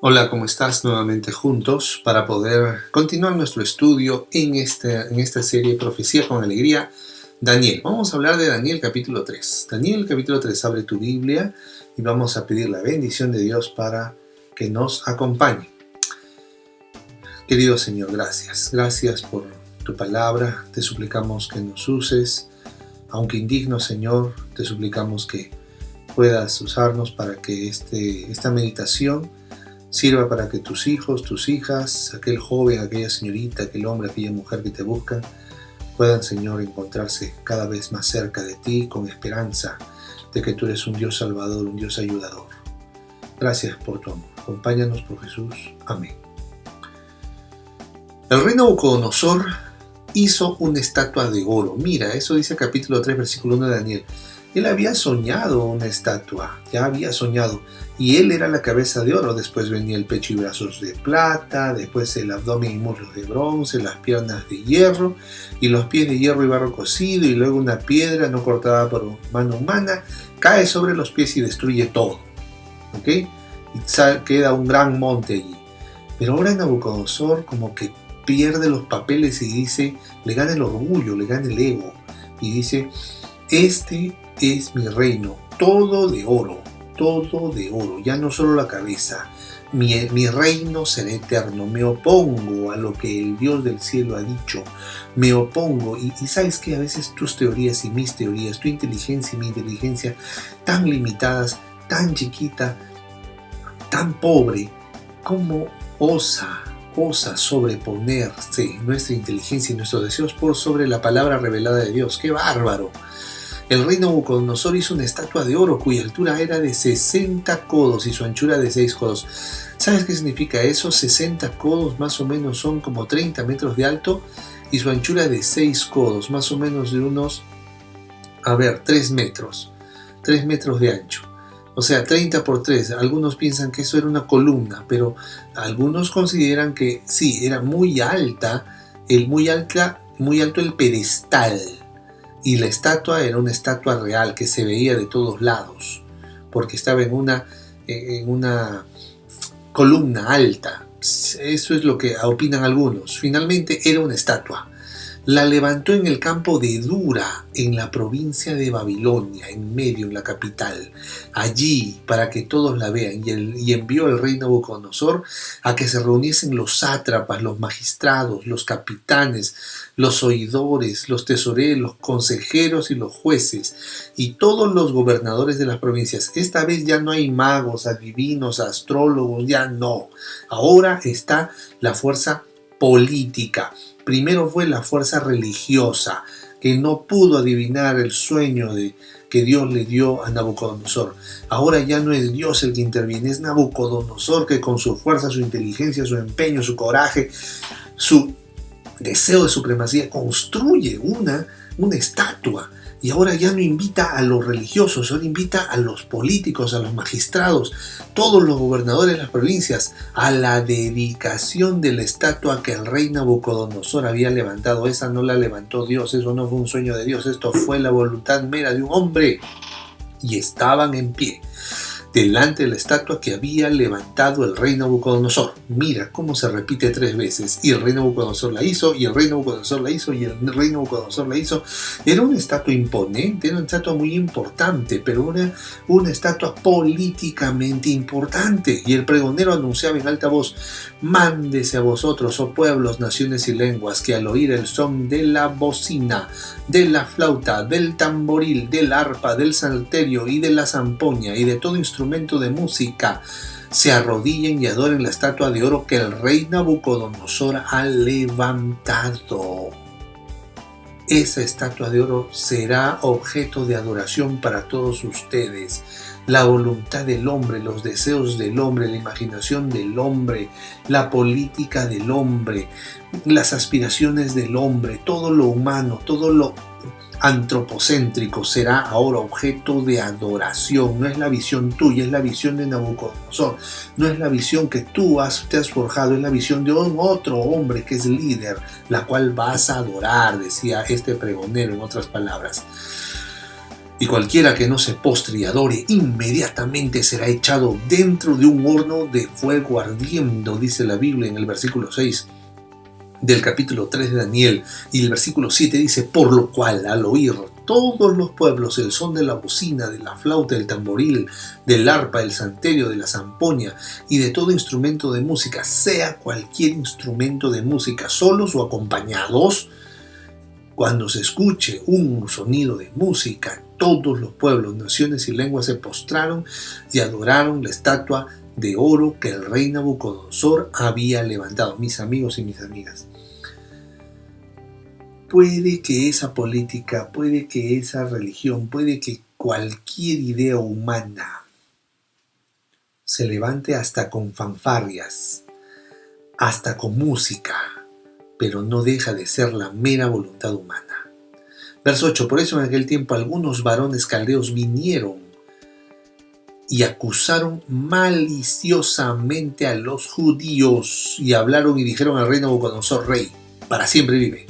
Hola, ¿cómo estás? Nuevamente juntos para poder continuar nuestro estudio en esta serie Profecía con Alegría. Daniel, vamos a hablar de Daniel capítulo 3. Daniel capítulo 3, abre tu Biblia y vamos a pedir la bendición de Dios para que nos acompañe. Querido Señor, gracias. Gracias por tu palabra. Te suplicamos que nos uses. Aunque indigno, Señor, te suplicamos que puedas usarnos para que esta meditación sirva para que tus hijos, tus hijas, aquel joven, aquella señorita, aquel hombre, aquella mujer que te buscan, puedan, Señor, encontrarse cada vez más cerca de ti con esperanza de que tú eres un Dios salvador, un Dios ayudador. Gracias por tu amor. Acompáñanos por Jesús. Amén. El rey Nabucodonosor hizo una estatua de oro. Mira, eso dice capítulo 3, versículo 1 de Daniel. Él había soñado una estatua, ya había soñado, y él era la cabeza de oro. Después venía el pecho y brazos de plata, después el abdomen y muslos de bronce, las piernas de hierro, y los pies de hierro y barro cocido, y luego una piedra no cortada por mano humana, cae sobre los pies y destruye todo. ¿Ok? Y queda un gran monte allí. Pero ahora Nabucodonosor como que pierde los papeles y dice, le gana el orgullo, le gana el ego, y dice, este es mi reino, todo de oro, ya no solo la cabeza. Mi reino será eterno. Me opongo a lo que el Dios del cielo ha dicho. Me opongo. Y sabes que a veces tus teorías y mis teorías, tu inteligencia y mi inteligencia, tan limitadas, tan chiquita, tan pobre, ¿cómo osa sobreponerse nuestra inteligencia y nuestros deseos por sobre la palabra revelada de Dios? ¡Qué bárbaro! El rey Nabucodonosor hizo una estatua de oro cuya altura era de 60 codos y su anchura de 6 codos. ¿Sabes qué significa eso? 60 codos más o menos son como 30 metros de alto y su anchura de 6 codos, más o menos de unos, 3 metros. 3 metros de ancho. O sea, 30 por 3. Algunos piensan que eso era una columna, pero algunos consideran que sí, era muy alto el pedestal. Y la estatua era una estatua real que se veía de todos lados, porque estaba en una columna alta. Eso es lo que opinan algunos. Finalmente era una estatua. La levantó en el campo de Dura, en la provincia de Babilonia, en medio, en la capital, allí para que todos la vean. Y envió el rey Nabucodonosor a que se reuniesen los sátrapas, los magistrados, los capitanes, los oidores, los tesoreros, los consejeros y los jueces, y todos los gobernadores de las provincias. Esta vez ya no hay magos, adivinos, astrólogos, ya no. Ahora está la fuerza política. Primero fue la fuerza religiosa, que no pudo adivinar el sueño que Dios le dio a Nabucodonosor. Ahora ya no es Dios el que interviene, es Nabucodonosor que con su fuerza, su inteligencia, su empeño, su coraje, su deseo de supremacía construye una estatua. Y ahora ya no invita a los religiosos, ahora invita a los políticos, a los magistrados, todos los gobernadores de las provincias, a la dedicación de la estatua que el rey Nabucodonosor había levantado. Esa no la levantó Dios, eso no fue un sueño de Dios, esto fue la voluntad mera de un hombre. Y estaban en pie delante de la estatua que había levantado el rey Nabucodonosor. Mira cómo se repite 3 veces. Y el rey Nabucodonosor la hizo, y el rey Nabucodonosor la hizo, y el rey Nabucodonosor la hizo. Era una estatua imponente, era una estatua muy importante, pero una estatua políticamente importante. Y el pregonero anunciaba en alta voz: mándese a vosotros, oh pueblos, naciones y lenguas, que al oír el son de la bocina, de la flauta, del tamboril, del arpa, del salterio y de la zampoña y de todo instrumento de música, se arrodillen y adoren la estatua de oro que el rey Nabucodonosor ha levantado. Esa estatua de oro será objeto de adoración para todos ustedes. La voluntad del hombre, los deseos del hombre, la imaginación del hombre, la política del hombre, las aspiraciones del hombre, todo lo humano, todo lo antropocéntrico será ahora objeto de adoración. No es la visión tuya, es la visión de Nabucodonosor. No es la visión que te has forjado, es la visión de un otro hombre que es líder, la cual vas a adorar, decía este pregonero en otras palabras. Y cualquiera que no se postre y adore, inmediatamente será echado dentro de un horno de fuego ardiendo, dice la Biblia en el versículo 6 del capítulo 3 de Daniel. Y el versículo 7 dice: por lo cual, al oír todos los pueblos el son de la bocina, de la flauta, del tamboril, del arpa, del salterio, de la zampoña y de todo instrumento de música, sea cualquier instrumento de música, solos o acompañados, cuando se escuche un sonido de música, todos los pueblos, naciones y lenguas se postraron y adoraron la estatua de oro que el rey Nabucodonosor había levantado. Mis amigos y mis amigas, puede que esa política, puede que esa religión, puede que cualquier idea humana se levante hasta con fanfarrias, hasta con música, pero no deja de ser la mera voluntad humana. Verso 8: por eso en aquel tiempo algunos varones caldeos vinieron y acusaron maliciosamente a los judíos y hablaron y dijeron al rey Nabucodonosor: rey, para siempre vive.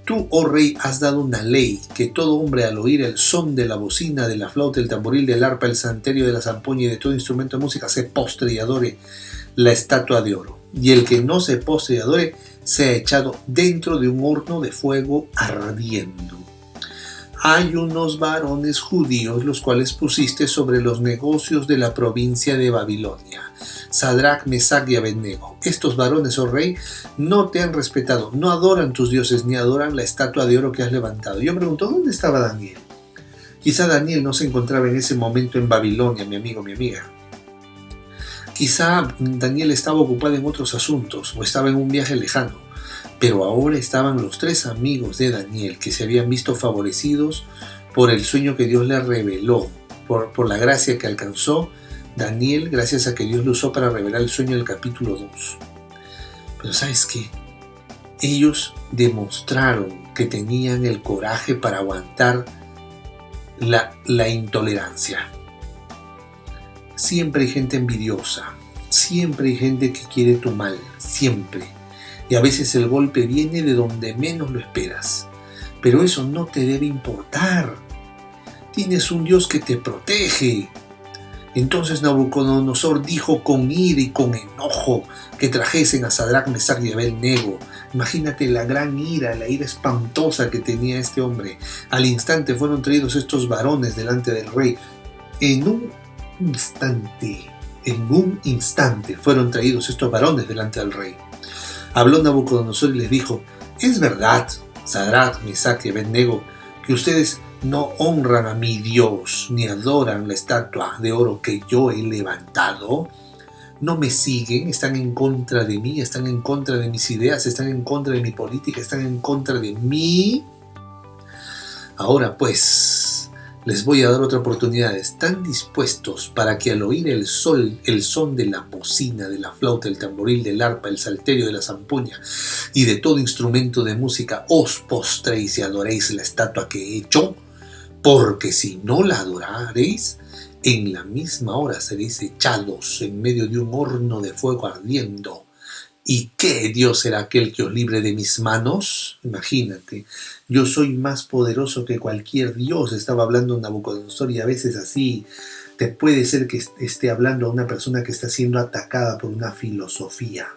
Tú, oh rey, has dado una ley que todo hombre al oír el son de la bocina, de la flauta, del tamboril, del arpa, el salterio, de la zampoña y de todo instrumento de música se postre y adore la estatua de oro. Y el que no se postre y adore sea echado dentro de un horno de fuego ardiendo. Hay unos varones judíos los cuales pusiste sobre los negocios de la provincia de Babilonia, Sadrach, Mesach y Abednego. Estos varones, oh rey, no te han respetado, no adoran tus dioses ni adoran la estatua de oro que has levantado. Yo me pregunto, ¿dónde estaba Daniel? Quizá Daniel no se encontraba en ese momento en Babilonia, mi amigo, mi amiga. Quizá Daniel estaba ocupado en otros asuntos o estaba en un viaje lejano. Pero ahora estaban los tres amigos de Daniel que se habían visto favorecidos por el sueño que Dios le reveló, por la gracia que alcanzó Daniel gracias a que Dios lo usó para revelar el sueño del capítulo 2. Pero ¿sabes qué? Ellos demostraron que tenían el coraje para aguantar la intolerancia. Siempre hay gente envidiosa, siempre hay gente que quiere tu mal, siempre. Y a veces el golpe viene de donde menos lo esperas. Pero eso no te debe importar. Tienes un Dios que te protege. Entonces Nabucodonosor dijo con ira y con enojo que trajesen a Sadrach, Mesach y Abednego. Imagínate la gran ira, la ira espantosa que tenía este hombre. Al instante fueron traídos estos varones delante del rey. En un instante fueron traídos estos varones delante del rey. Habló Nabucodonosor y les dijo: es verdad, Sadrach, Mesach y Abednego, que ustedes no honran a mi Dios ni adoran la estatua de oro que yo he levantado. No me siguen, están en contra de mí, están en contra de mis ideas, están en contra de mi política, están en contra de mí. Ahora pues, les voy a dar otra oportunidad. ¿Están dispuestos para que al oír el son de la bocina, de la flauta, del tamboril, del arpa, el salterio, de la zampoña y de todo instrumento de música, os postréis y adoréis la estatua que he hecho? Porque si no la adoraréis, en la misma hora seréis echados en medio de un horno de fuego ardiendo. ¿Y qué Dios será aquel que os libre de mis manos? Imagínate, yo soy más poderoso que cualquier Dios, estaba hablando Nabucodonosor, y a veces así te puede ser que esté hablando a una persona que está siendo atacada por una filosofía.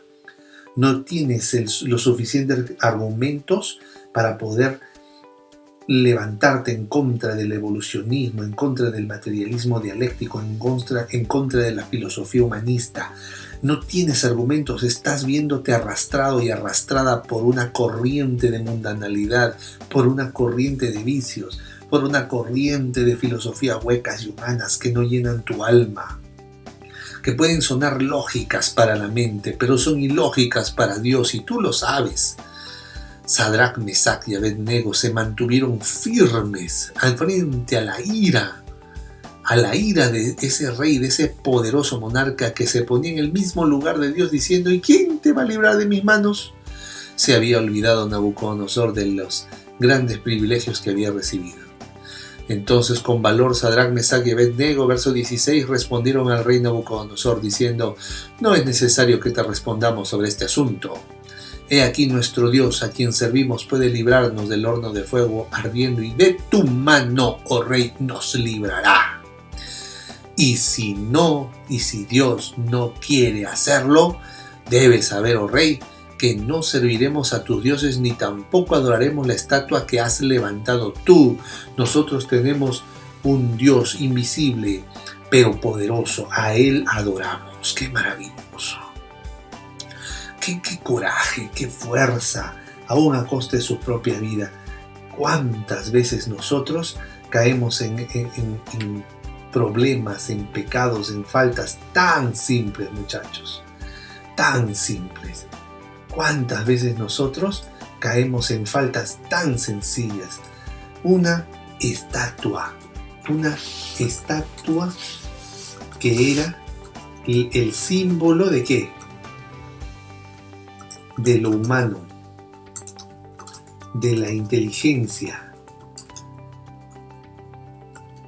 No tienes los suficientes argumentos para poder levantarte en contra del evolucionismo, en contra del materialismo dialéctico, en contra de la filosofía humanista. No tienes argumentos, estás viéndote arrastrado y arrastrada por una corriente de mundanalidad, por una corriente de vicios, por una corriente de filosofías huecas y humanas que no llenan tu alma, que pueden sonar lógicas para la mente, pero son ilógicas para Dios, y tú lo sabes. Sadrach, Mesach y Abednego se mantuvieron firmes al frente a la ira de ese rey, de ese poderoso monarca que se ponía en el mismo lugar de Dios diciendo: ¿y quién te va a librar de mis manos? Se había olvidado Nabucodonosor de los grandes privilegios que había recibido. Entonces con valor Sadrach, Mesach y Abednego, verso 16, respondieron al rey Nabucodonosor diciendo: no es necesario que te respondamos sobre este asunto. He aquí nuestro Dios, a quien servimos, puede librarnos del horno de fuego ardiendo, y de tu mano, oh rey, nos librará. Y si Dios no quiere hacerlo, debes saber, oh rey, que no serviremos a tus dioses ni tampoco adoraremos la estatua que has levantado tú. Nosotros tenemos un Dios invisible, pero poderoso. A Él adoramos. ¡Qué maravilloso! ¡Qué coraje! ¡Qué fuerza! Aún a costa de su propia vida. ¿Cuántas veces nosotros caemos en problemas, en pecados, en faltas tan simples, muchachos? Tan simples. ¿Cuántas veces nosotros caemos en faltas tan sencillas? Una estatua que era el símbolo ¿de qué? De lo humano, de la inteligencia,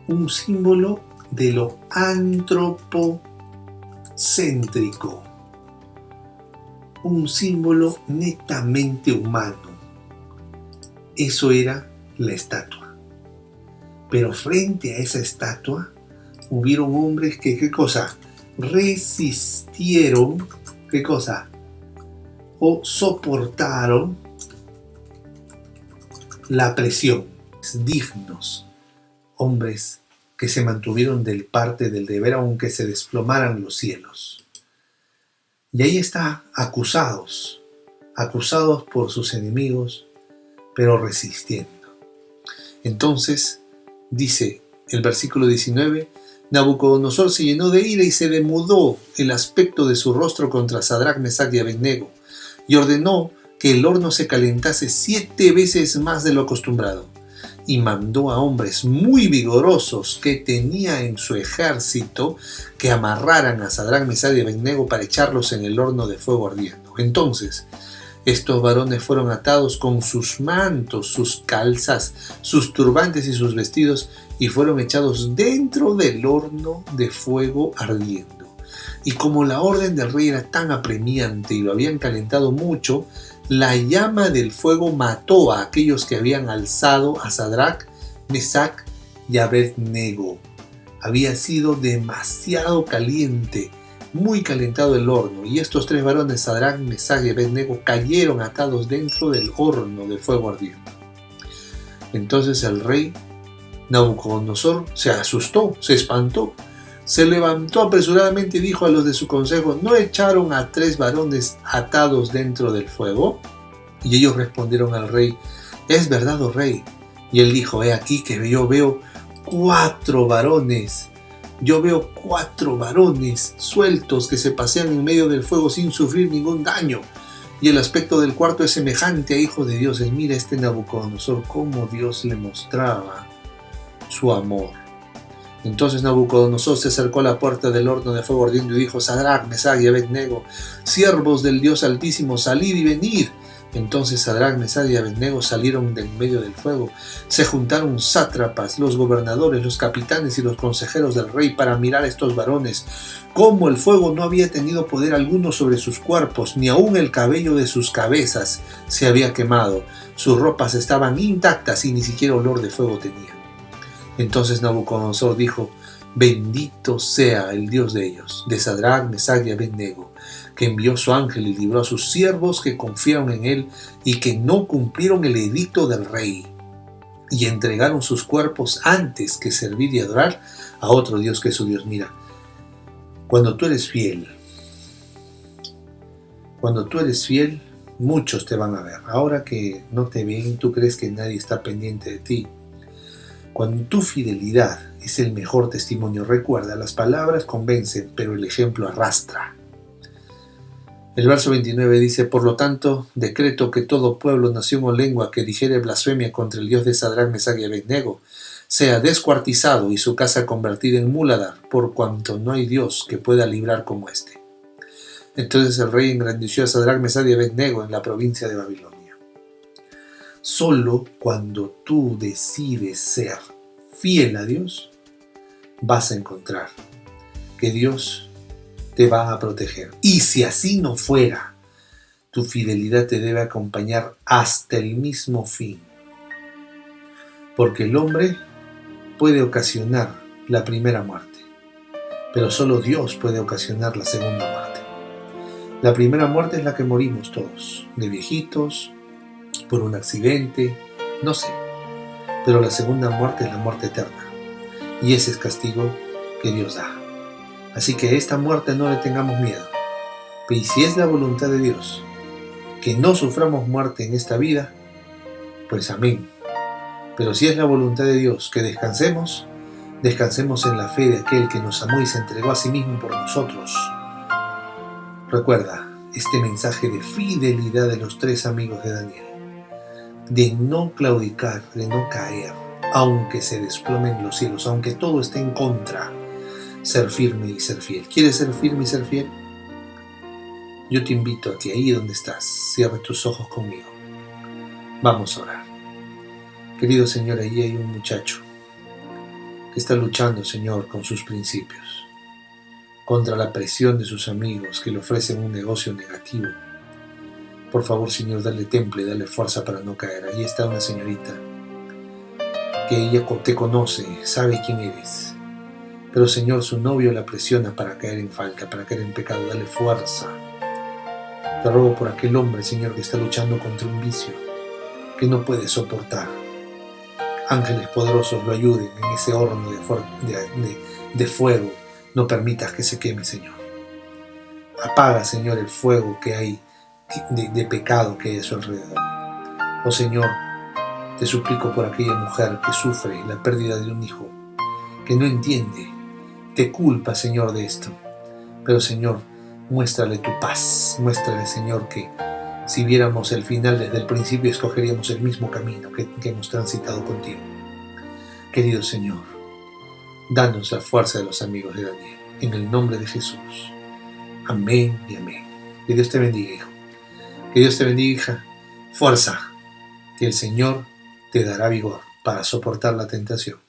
un símbolo de lo antropocéntrico, un símbolo netamente humano. Eso era la estatua. Pero frente a esa estatua hubieron hombres que, ¿qué cosa? Resistieron, ¿qué cosa? O soportaron la presión. Dignos, hombres que se mantuvieron del parte del deber aunque se desplomaran los cielos. Y ahí está, acusados por sus enemigos, pero resistiendo. Entonces, dice el versículo 19, Nabucodonosor se llenó de ira y se demudó el aspecto de su rostro contra Sadrac, Mesac y Abednego, y ordenó que el horno se calentase 7 veces más de lo acostumbrado, y mandó a hombres muy vigorosos que tenía en su ejército que amarraran a Sadrac, Mesac y Abednego para echarlos en el horno de fuego ardiendo. Entonces estos varones fueron atados con sus mantos, sus calzas, sus turbantes y sus vestidos, y fueron echados dentro del horno de fuego ardiendo. Y como la orden del rey era tan apremiante y lo habían calentado mucho, la llama del fuego mató a aquellos que habían alzado a Sadrac, Mesac y Abednego. Había sido demasiado caliente, muy calentado el horno, y estos 3 varones, Sadrac, Mesac y Abednego, cayeron atados dentro del horno de fuego ardiendo. Entonces el rey Nabucodonosor se asustó, se espantó, se levantó apresuradamente y dijo a los de su consejo: ¿no echaron a 3 varones atados dentro del fuego? Y ellos respondieron al rey: es verdad, oh rey. Y él dijo: he aquí que yo veo 4 varones. Yo veo 4 varones sueltos que se pasean en medio del fuego sin sufrir ningún daño. Y el aspecto del cuarto es semejante a hijo de dioses. Mira este Nabucodonosor, cómo Dios le mostraba su amor. Entonces Nabucodonosor se acercó a la puerta del horno de fuego ardiendo y dijo: Sadrac, Mesac y Abednego, siervos del Dios Altísimo, salid y venid. Entonces Sadrac, Mesac y Abednego salieron de en medio del fuego. Se juntaron sátrapas, los gobernadores, los capitanes y los consejeros del rey para mirar a estos varones, cómo el fuego no había tenido poder alguno sobre sus cuerpos, ni aun el cabello de sus cabezas se había quemado. Sus ropas estaban intactas y ni siquiera olor de fuego tenían. Entonces Nabucodonosor dijo: bendito sea el Dios de ellos, de Sadrac, Mesac y Abednego, que envió su ángel y libró a sus siervos que confiaron en él y que no cumplieron el edicto del rey y entregaron sus cuerpos antes que servir y adorar a otro Dios que su Dios. Mira, cuando tú eres fiel, muchos te van a ver. Ahora que no te ven, tú crees que nadie está pendiente de ti. Cuando tu fidelidad es el mejor testimonio, recuerda, las palabras convencen, pero el ejemplo arrastra. El verso 29 dice: por lo tanto, decreto que todo pueblo, nación o lengua que dijere blasfemia contra el Dios de Sadrac, Mesac y Abednego sea descuartizado y su casa convertida en muladar, por cuanto no hay Dios que pueda librar como este. Entonces el rey engrandeció a Sadrac, Mesac y Abednego en la provincia de Babilonia. Solo cuando tú decides ser fiel a Dios, vas a encontrar que Dios te va a proteger. Y si así no fuera, Tu fidelidad te debe acompañar hasta el mismo fin. Porque el hombre puede ocasionar la primera muerte, pero solo Dios puede ocasionar la segunda muerte. La primera muerte es la que morimos todos, de viejitos, por un accidente, no sé. Pero la segunda muerte es la muerte eterna. Y ese es castigo que Dios da. Así que a esta muerte no le tengamos miedo. Y si es la voluntad de Dios que no suframos muerte en esta vida, pues amén. Pero si es la voluntad de Dios que descansemos en la fe de aquel que nos amó y se entregó a sí mismo por nosotros. Recuerda este mensaje de fidelidad de los 3 amigos de Daniel, de no claudicar, de no caer, aunque se desplomen los cielos, aunque todo esté en contra, ser firme y ser fiel. ¿Quieres ser firme y ser fiel? Yo te invito a que ahí donde estás, cierre tus ojos conmigo. Vamos a orar. Querido Señor, ahí hay un muchacho que está luchando, Señor, con sus principios, contra la presión de sus amigos que le ofrecen un negocio negativo. Por favor, Señor, dale temple, dale fuerza para no caer. Ahí está una señorita que ella te conoce, sabe quién eres. Pero, Señor, su novio la presiona para caer en falta, para caer en pecado. Dale fuerza. Te ruego por aquel hombre, Señor, que está luchando contra un vicio que no puede soportar. Ángeles poderosos lo ayuden en ese horno de fuego. No permitas que se queme, Señor. Apaga, Señor, el fuego que hay de pecado que hay a su alrededor. Oh Señor, te suplico por aquella mujer que sufre la pérdida de un hijo, que no entiende, te culpa, Señor, de esto. Pero, Señor, muéstrale tu paz, muéstrale, Señor, que si viéramos el final desde el principio, escogeríamos el mismo camino que hemos transitado contigo. Querido Señor, danos la fuerza de los amigos de Daniel, en el nombre de Jesús. Amén y amén. Que Dios te bendiga, hijo. Que Dios te bendiga, hija. Fuerza, que el Señor te dará vigor para soportar la tentación.